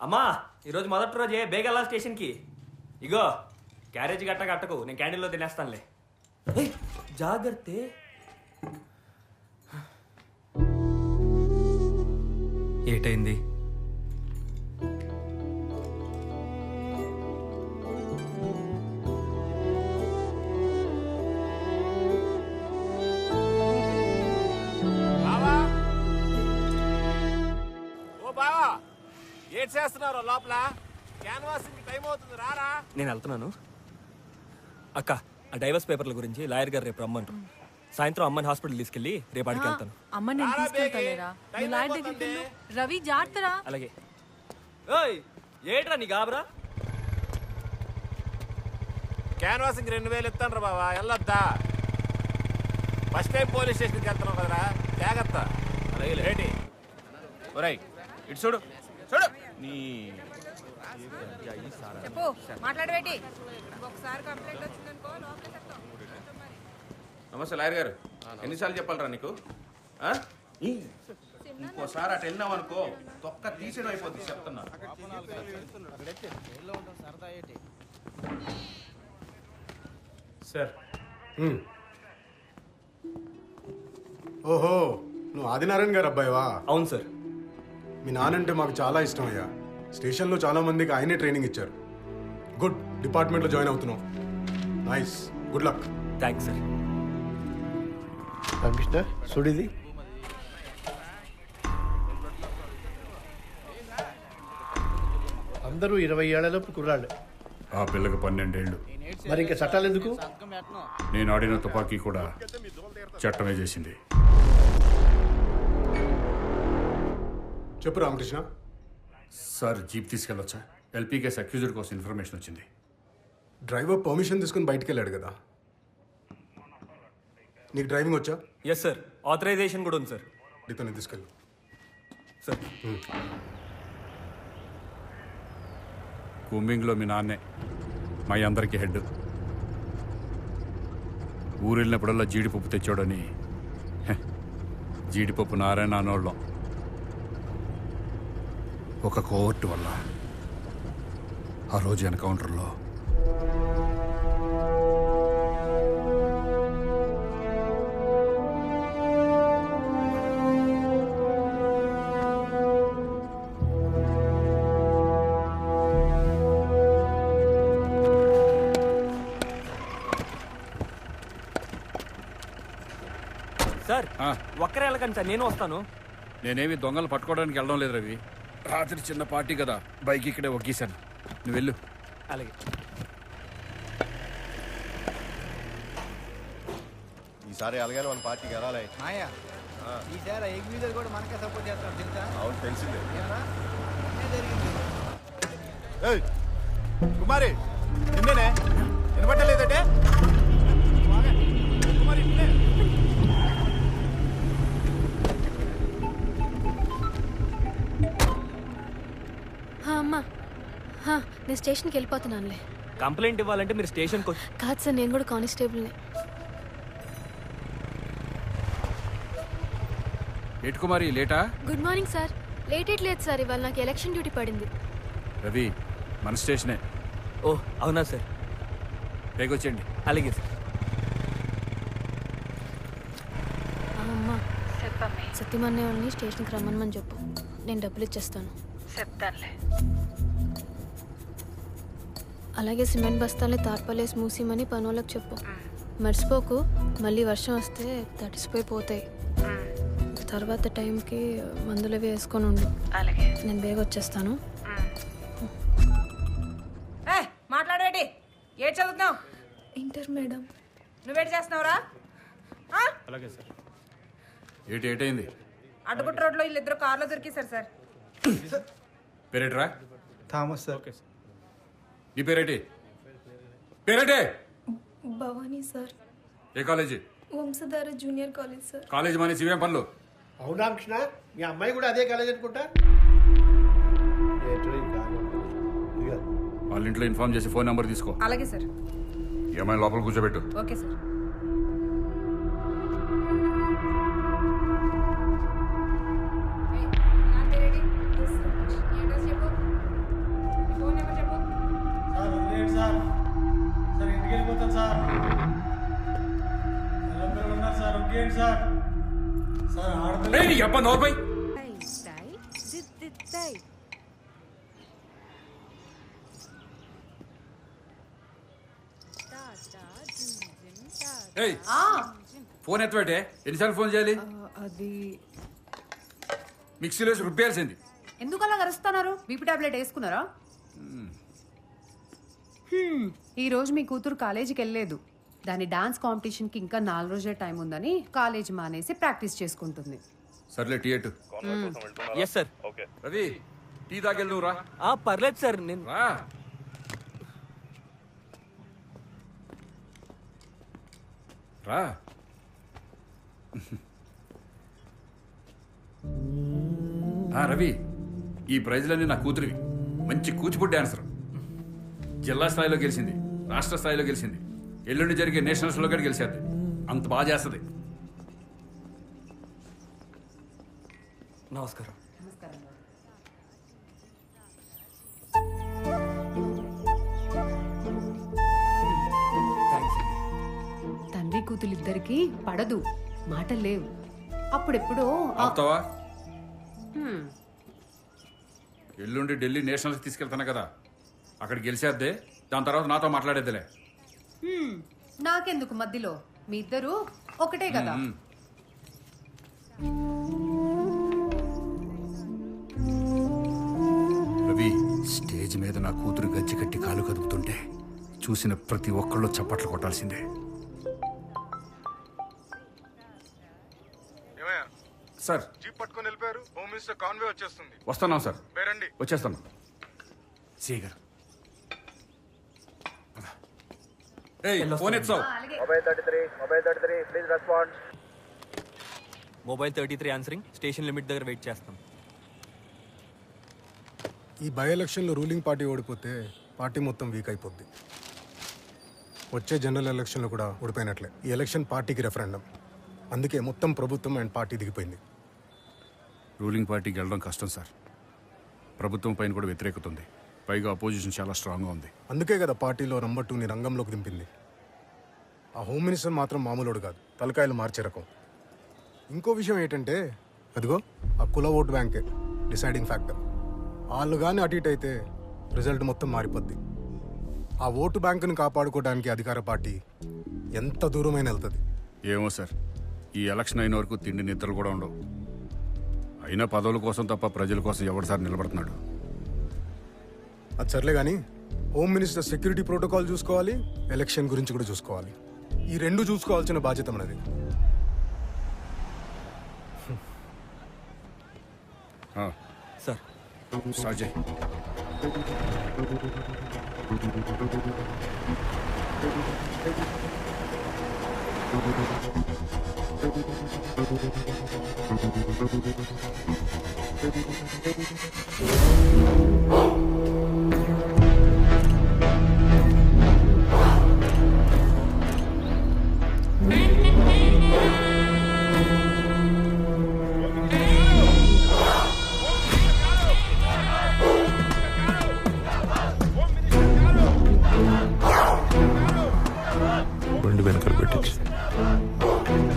అమ్మా ఈరోజు మొదటి రోజే బేగల్లా స్టేషన్కి. ఇగో క్యారేజ్ గట్ట కట్టకు, నేను క్యాంటీన్లో తినేస్తానులే. జాగ్రత్త. ఏటైంది? ఏడ్ చేస్తున్నారు లోపల. క్యాన్వాసింగ్ టైం అవుతుంది, రారా. నేను వెళ్తున్నాను. అక్క, ఆ డైవర్స్ పేపర్ల గురించి లాయర్ గారు రేపు రమ్మంటారు. సాయంత్రం అమ్మని హాస్పిటల్ తీసుకెళ్ళి రేపు అడిగి వెళ్తాను. అమ్మ నేను తీసుకెళ్తాలేరా, నువ్వు లాయర్ దగ్గరికి వెళ్ళు. రవి జాగ్రత్తరా. అలాగే. ఓయ్ ఏట్రా నీ గాబరా? క్యాన్వాసింగ్ 2000 ఇస్తాను రా బావా, వెళ్ళొద్దా? ఫస్ట్ టైం పోలీస్ స్టేషన్కి వెళ్తున్నావు కదరా, జాగ్రత్త. అలాగే రేటి ఒరై ఇటు చూడు చూడు. నీ చెప్పు, మాట్లాడబెట్టి. ఒకసారి కంప్లైంట్ వచ్చిందనుకో లోపల చెప్తాం. నమస్తే లాయర్ గారు. ఎన్నిసార్లు చెప్పాలరా నీకు? ఇంకోసారి అటు వెళ్ళినావు అనుకో తొక్క తీసేయడం అయిపోద్ది, చెప్తున్నా. సార్. ఓహో, నువ్వు ఆదినారాయణ గారు అబ్బాయివా? అవును సార్. మీ నానంటే మాకు చాలా ఇష్టం అయ్యా. స్టేషన్లో చాలా మందికి ఆయనే ట్రైనింగ్ ఇచ్చారు. గుడ్, డిపార్ట్మెంట్లో జాయిన్ అవుతున్నావు. Nice, good luck. Thanks sir. Commissioner చూడిది. అందరూ 20 ఏళ్లలోపు కుర్రాళ్ళు. ఆ పిల్లకి 12 ఏళ్ళు. మరి ఇంకా చట్టాలు ఎందుకు? నేను ఆడిన తుపాకీ కూడా చట్టమే చేసింది. చెప్పు రామకృష్ణ. సార్ జీప్ తీసుకెళ్ళొచ్చా? ఎల్పీ కేస్ అక్యూజ్డ్ కోసం ఇన్ఫర్మేషన్ వచ్చింది. డ్రైవర్ పర్మిషన్ తీసుకుని బయటికి వెళ్ళాడు కదా. నీకు డ్రైవింగ్ వచ్చా? ఎస్ సార్, ఆథరైజేషన్ కూడా ఉంది సార్. ఇతను తీసుకెళ్ళు సార్. కూంబింగ్లో మీ నాన్నే మా అందరికీ హెడ్. ఊరు వెళ్ళినప్పుడల్లా జీడిపప్పు తెచ్చాడని జీడిపప్పు నారాయణ అనోళ్ళం. ఒక కోర్టు వల్ల ఆ రోజు ఎన్కౌంటర్లో సార్ ఒక్కరే వెళ్ళకండి సార్, నేను వస్తాను. నేనేమి దొంగలు పట్టుకోవడానికి వెళ్ళడం లేదు రవి. రాత్రి చిన్న పార్టీ కదా, బైక్ ఇక్కడే ఒగ్గేశాను. నువ్వు వెళ్ళు. అలాగే. ఈసారి అలాగే మన పార్టీకి వెళ్ళాలి. మాయా ఈసారి ఎగ్జిబిటర్ కూడా మనకే సపోర్ట్ చేస్తాం తెలుసా? అవును తెలిసిందే. ఏయ్ కుమారి, నిన్నేనే వినబట్టలేదంటే. కుమారి అమ్మా, నేను స్టేషన్కి వెళ్ళిపోతున్నానులే. కంప్లైంట్ ఇవ్వాలంటే మీరు స్టేషన్కి వచ్చి. కాదు సార్, నేను కూడా కానిస్టేబుల్నే. ఏటు కుమారి లేటా? Good morning sir. లేట్ లేదు సార్, ఇవాళ నాకు ఎలక్షన్ డ్యూటీ పడింది. రవి మన స్టేషనే. ఓ అవునా సార్. రేగొచ్చేయండి. అలాగే సార్. అమ్మా సత్యమన్నయ్యని స్టేషన్కి రమ్మని చెప్పు, నేను డబ్బులు ఇచ్చేస్తాను. చెప్తానులే. అలాగే సిమెంట్ బస్తాల్ని తార్పాలేసి మూసిమని పనులకు చెప్పు. మర్చిపోకు, మళ్ళీ వర్షం వస్తే తడిసిపోయిపోతాయి. తర్వాత టైంకి మందులు అవి వేసుకొని ఉండు. అలాగే. నేను బేగ వచ్చేస్తాను. మాట్లాడేటి. ఏం చదువుతున్నావు? Inter madam. నువ్వేటి చేస్తున్నావురా? అలాగే సార్. ఏటైంది? అడ్డుగుట్ట రోడ్లో వీళ్ళిద్దరు కార్లో దొరికేశారు సార్. పేరేట్రా? Thomas sir. నీ పేరేటి? పేరేటే? భవానీ సార్. ఏ college? Vamsadhara junior college sir. College మాని ఇవేం పనులు? అవునా కృష్ణ, మీ అమ్మాయి కూడా అదే కాలేజ్ అనుకుంటా. వాళ్ళ ఇంట్లో ఇన్ఫార్మ్ చేసి ఫోన్ నెంబర్ తీసుకో. అలాగే సార్. ఏమైనా లోపల కూర్చోబెట్టు. Okay sir. ఏయ్, నీ అబ్బా నోర్మై. ఏయ్, ఫోన్ ఎత్తబెట్టే. ఎన్నిసార్లు ఫోన్ చేయాలి? అది మిక్సీలో వేసి రుబ్బేయాల్సింది. ఎందుకు అలా కరుస్తున్నారు? బీపీ టాబ్లెట్ వేసుకున్నారా? ఈ రోజు మీ కూతురు కాలేజీకి వెళ్ళలేదు. దాని డాన్స్ కాంపిటీషన్కి ఇంకా 4 రోజుల టైం ఉందని కాలేజ్ మానేసి ప్రాక్టీస్ చేసుకుంటుంది. సర్లే టీ ఎట్టు. Yes sir. రవి, టీ తాగెళ్ళు నువ్వు రా. పర్లేదు సార్, నేను రా. రా. రవి, ఈ ప్రైజ్లన్నీ నా కూతురివి. మంచి కూచిపూడి డాన్సర్. జిల్లా స్థాయిలో గెలిచింది, రాష్ట్ర స్థాయిలో గెలిచింది, ఎల్లుండి జరిగే నేషనల్స్లో కూడా గెలిచేది. అంత బాగా చేస్తుంది. నమస్కారం. తండ్రి కూతులిద్దరికి పడదు, మాటలు లేవు. అప్పుడెప్పుడో ఆపుతావా? ఎల్లుండి ఢిల్లీ నేషనల్స్ తీసుకెళ్తాను కదా, అక్కడ గెలిచేద్దే. దాని తర్వాత నాతో మాట్లాడేద్దిలే. నాకెందుకు మధ్యలో? మీ ఇద్దరు ఒకటే కదా. రవి, స్టేజ్ మీద నా కూతురు గజ్జి కట్టి కాలు కదుపుతుంటే చూసిన ప్రతి ఒక్కళ్ళు చప్పట్లు కొట్టాల్సిందే. సార్, జీప్ పట్టుకొని వెళ్ళిపోయారు. హోమ్ మినిస్టర్ కాన్వే వచ్చేస్తుంది. వస్తున్నాం సార్. పేరండి. వచ్చేస్తాను. సిఐ గారు, ఫోన్ ఎత్తావు. Mobile 33 answering. స్టేషన్ లిమిట్ దగ్గర వెయిట్ చేస్తాం. ఈ బై ఎలక్షన్లో రూలింగ్ పార్టీ ఓడిపోతే పార్టీ మొత్తం వీక్ అయిపోద్ది. వచ్చే జనరల్ ఎలక్షన్లో కూడా ఓడిపోయినట్లే. ఈ ఎలక్షన్ పార్టీకి రెఫరెండం. అందుకే మొత్తం ప్రభుత్వం అండ్ పార్టీ దిగిపోయింది. రూలింగ్ పార్టీకి వెళ్ళడం కష్టం సార్. ప్రభుత్వం పైన కూడా వ్యతిరేకత ఉంది. పైగా అపోజిషన్ చాలా స్ట్రాంగ్గా ఉంది. అందుకే కదా పార్టీలో నంబర్ 2ని రంగంలోకి దింపింది. ఆ హోమ్ మినిస్టర్ మాత్రం మామూలుడు కాదు, తలకాయలు మార్చే రకం. ఇంకో విషయం ఏంటంటే, అదిగో ఆ కుల ఓటు బ్యాంకే డిసైడింగ్ ఫ్యాక్టర్. వాళ్ళు కానీ అటు ఇటు అయితే రిజల్ట్ మొత్తం మారిపోద్ది. ఆ ఓటు బ్యాంకుని కాపాడుకోవడానికి అధికార పార్టీ ఎంత దూరమైన వెళ్తుంది. ఏమో సార్, ఈ ఎలక్షన్ అయిన వరకు తిండి నిద్రలు కూడా ఉండవు. అయినా పదవుల కోసం తప్ప ప్రజల కోసం ఎవరు సార్ నిలబడుతున్నాడు? అది సర్లే కానీ హోమ్ మినిస్టర్ సెక్యూరిటీ ప్రోటోకాల్ చూసుకోవాలి, ఎలక్షన్ గురించి కూడా చూసుకోవాలి. ఈ రెండు చూసుకోవాల్సిన బాధ్యత మనది. సార్, స్టార్ట్ చేయి.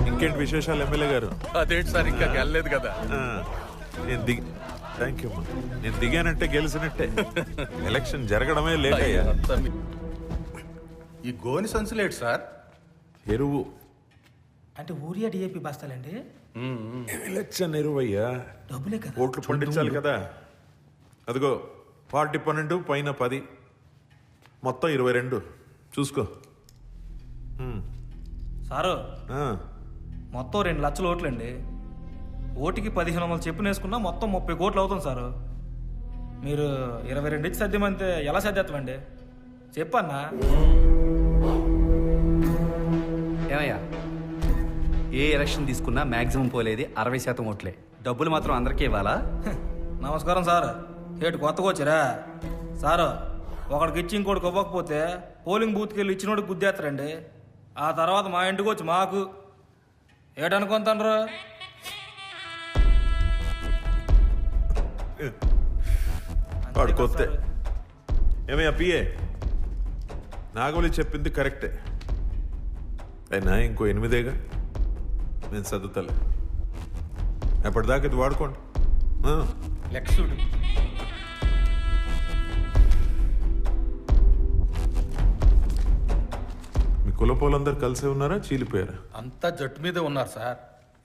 ఇంకేంటి విశేషాలు ఎమ్మెల్యే గారు? అదేంటి సార్, ఇంకా గెలలేదు కదా. Thank you. నేను దిగానంటే గెలిచినట్టే. ఎలక్షన్ జరగడమే లేట్ అయ్యా. ఈ గోని సంచులేట్ సార్? ఎరువు అంటే ఊరియా డిఏపి బస్తాలండి. ఎలక్షన్ ఎరువు అయ్యా. డబ్బులే కదా. ఓట్లు పండించాలి కదా. అదిగో 40-12 పైన 10 మొత్తం 22 చూసుకో. సారు మొత్తం 2 లక్షల ఓట్లండి. ఓటుకి 1500 చెప్పున వేసుకున్నా మొత్తం 30 కోట్లు అవుతుంది సారు. మీరు 22 ఇచ్చి సర్దేమంటే ఎలా సర్దేస్తామండి? చెప్పన్నా. ఏమయ్యా, ఏ ఎలక్షన్ తీసుకున్నా మ్యాక్సిమం పోలేది 60% ఓట్లే. డబ్బులు మాత్రం అందరికీ ఇవ్వాలా? నమస్కారం సార్. ఏటు కొత్తగా వచ్చారా సారు? ఒకడికి ఇచ్చి ఇంకోటికి ఇవ్వకపోతే పోలింగ్ బూత్కి వెళ్ళి ఇచ్చినోడికి గుద్దేస్తారండి. ఆ తర్వాత మా ఇంటికి వచ్చి మాకు ఏటనుకుంటారు? వాడుకొస్తే ఏమయ్యా పిఏ, నాగవల్లి చెప్పింది కరెక్టే. అయినా ఇంకో 8గా నేను చదువుతలే ఎప్పటిదాకా ఇది వాడుకోండి. లెక్సుడు మీ కులపోలందరూ కలిసే ఉన్నారా, చీలిపోయారా? అంతా జట్టు మీదే ఉన్నారు సార్.